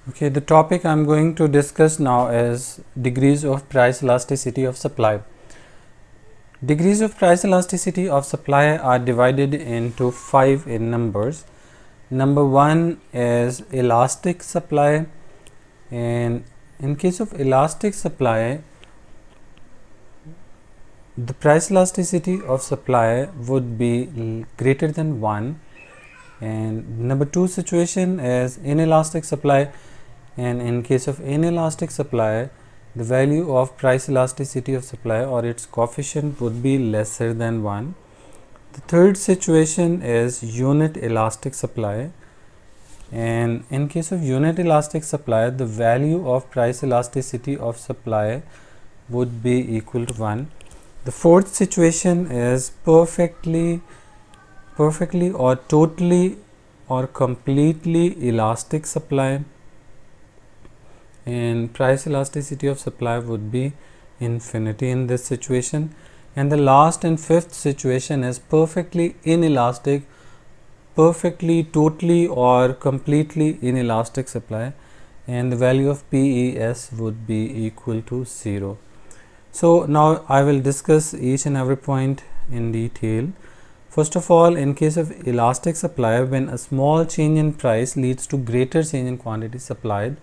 Okay, the topic I'm going to discuss now is degrees of price elasticity of supply. Degrees of price elasticity of supply are divided into 5 in numbers. Number 1 is elastic supply, and in case of elastic supply, the price elasticity of supply would be greater than 1. And number 2 situation is inelastic supply, and in case of inelastic supply, the value of price elasticity of supply or its coefficient would be lesser than 1. The third situation is unit elastic supply, and in case of unit elastic supply, the value of price elasticity of supply would be equal to 1. The fourth situation is perfectly or totally or completely elastic supply, and price elasticity of supply would be infinity in this situation. And the last and fifth situation is perfectly inelastic, perfectly, totally or completely inelastic supply, and the value of PES would be equal to 0. So now I will discuss each and every point in detail. First of all, in case of elastic supply, when a small change in price leads to greater change in quantity supplied,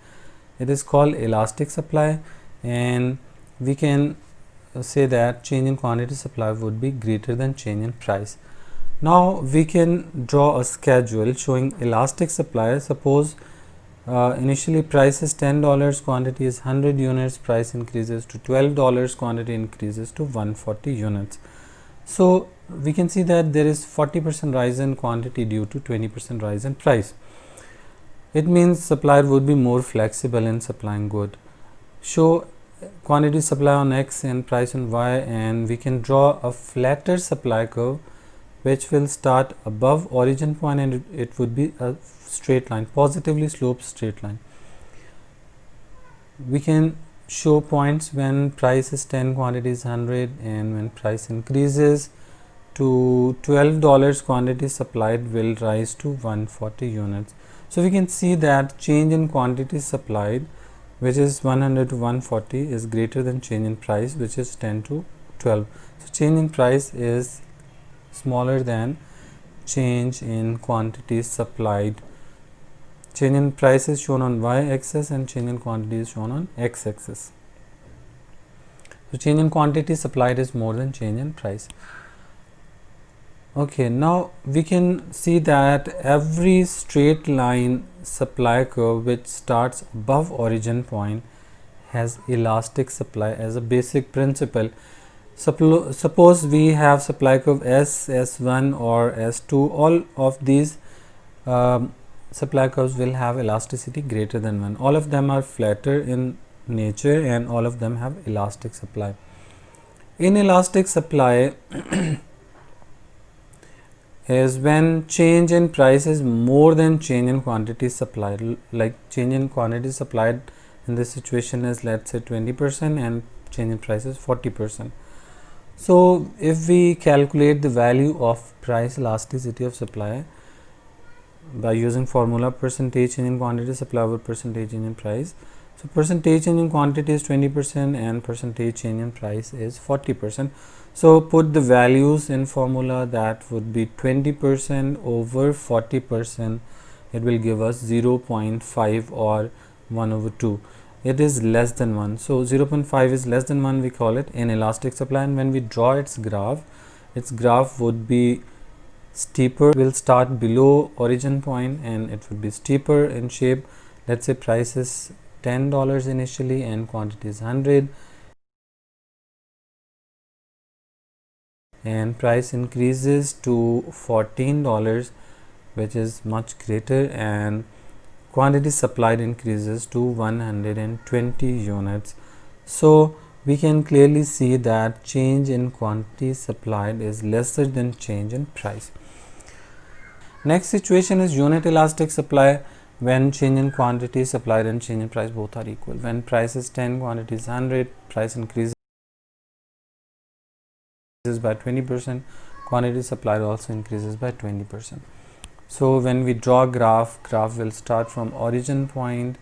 it is called elastic supply, and we can say that change in quantity supply would be greater than change in price. Now we can draw a schedule showing elastic supply. Suppose initially price is $10, quantity is 100 units, price increases to $12, quantity increases to 140 units. So we can see that there is 40% rise in quantity due to 20% rise in price. It means supplier would be more flexible in supplying good. Show quantity supply on X and price on Y, and we can draw a flatter supply curve which will start above origin point, and it would be a straight line, positively sloped straight line. We can show points when price is 10, quantity is 100, and when price increases to $12, quantity supplied will rise to 140 units. So we can see that change in quantity supplied, which is 100 to 140, is greater than change in price, which is 10 to 12. So change in price is smaller than change in quantity supplied. Change in price is shown on y-axis and change in quantity is shown on x-axis. So change in quantity supplied is more than change in price. Okay, now we can see that every straight line supply curve which starts above origin point has elastic supply as a basic principle. Suppose we have supply curve S, S1 or S2. All of these supply curves will have elasticity greater than 1. All of them are flatter in nature and all of them have elastic supply. Inelastic supply is when change in price is more than change in quantity supplied. Like change in quantity supplied in this situation is, let's say, 20% and change in price is 40%. So if we calculate the value of price elasticity of supply by using formula percentage change in quantity supply over percentage change in price, so percentage change in quantity is 20% and percentage change in price is 40%. So put the values in formula. That would be 20% over 40%. It will give us 0.5 or 1 over 2. It is less than 1. So 0.5 is less than 1. We call it inelastic supply. And when we draw its graph would be steeper. Will start below origin point and it would be steeper in shape. Let's say price is $10 initially and quantity is 100. And price increases to $14, which is much greater, and quantity supplied increases to 120 units. So we can clearly see that change in quantity supplied is lesser than change in price. Next situation is unit elastic supply, when change in quantity supplied and change in price both are equal. When price is 10, quantity is 100, price increases by 20%, quantity supplied also increases by 20%. So when we draw graph will start from origin point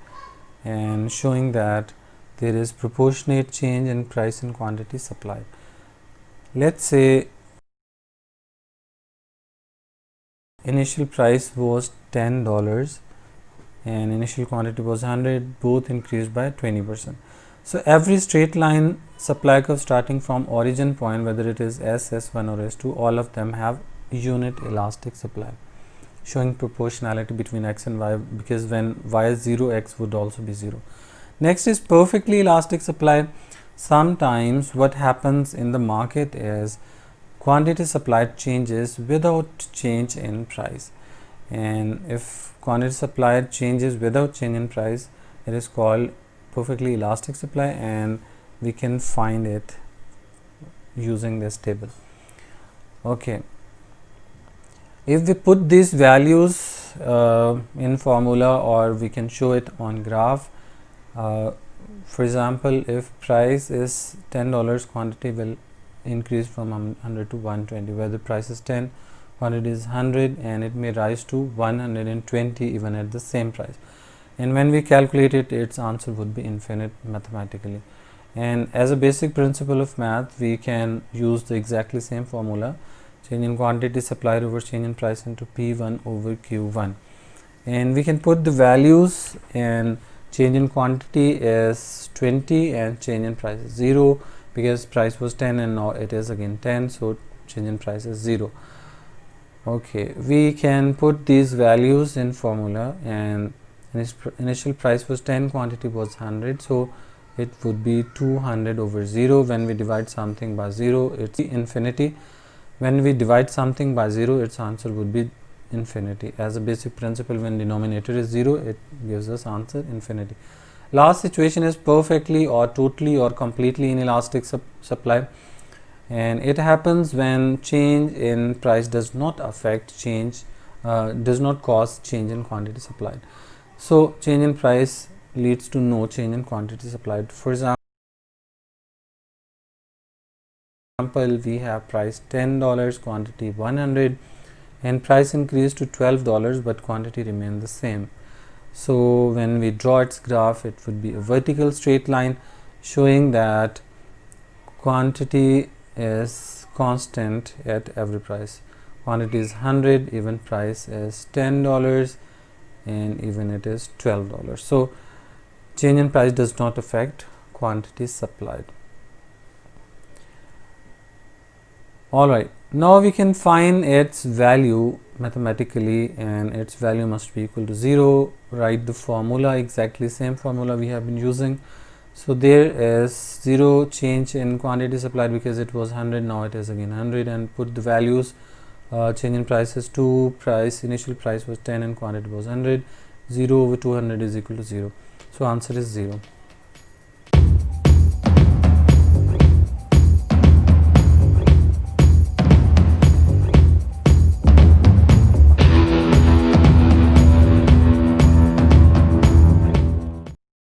and showing that there is proportionate change in price and quantity supplied. Let's say initial price was $10 and initial quantity was 100, both increased by 20%. So every straight line supply curve starting from origin point, whether it is S, S1 or S2, all of them have unit elastic supply, showing proportionality between X and Y, because when Y is 0, X would also be 0. Next is perfectly elastic supply. Sometimes what happens in the market is quantity supplied changes without change in price, and if quantity supplied changes without change in price, it is called perfectly elastic supply, and we can find it using this table. Okay, if we put these values in formula, or we can show it on graph. For example, if price is $10, quantity will increase from 100 to 120. Where the price is 10, quantity is 100, and it may rise to 120 even at the same price. And when we calculate it, its answer would be infinite mathematically. And as a basic principle of math, we can use the exactly same formula, change in quantity supplied over change in price into P1 over Q1. And we can put the values, and change in quantity is 20 and change in price is 0, because price was 10 and now it is again 10, so change in price is 0. Okay, we can put these values in formula, and initial price was 10, quantity was 100, so it would be 200 over 0. When we divide something by 0, it's infinity. When we divide something by 0, its answer would be infinity. As a basic principle, when denominator is 0, it gives us answer infinity. Last situation is perfectly or totally or completely inelastic supply, and it happens when change in price does not affect change, does not cause change in quantity supplied. So change in price leads to no change in quantity supplied. For example, we have price $10, quantity 100, and price increased to $12, but quantity remained the same. So when we draw its graph, it would be a vertical straight line showing that quantity is constant at every price. Quantity is 100, even price is $10, and even it is $12. So change in price does not affect quantity supplied. Alright, now we can find its value mathematically, and its value must be equal to 0. Write the formula, exactly same formula we have been using. So there is 0 change in quantity supplied because it was 100, now it is again 100, and put the values. Change in price is 2, initial price was 10 and quantity was 100. 0 over 200 is equal to 0. So answer is 0.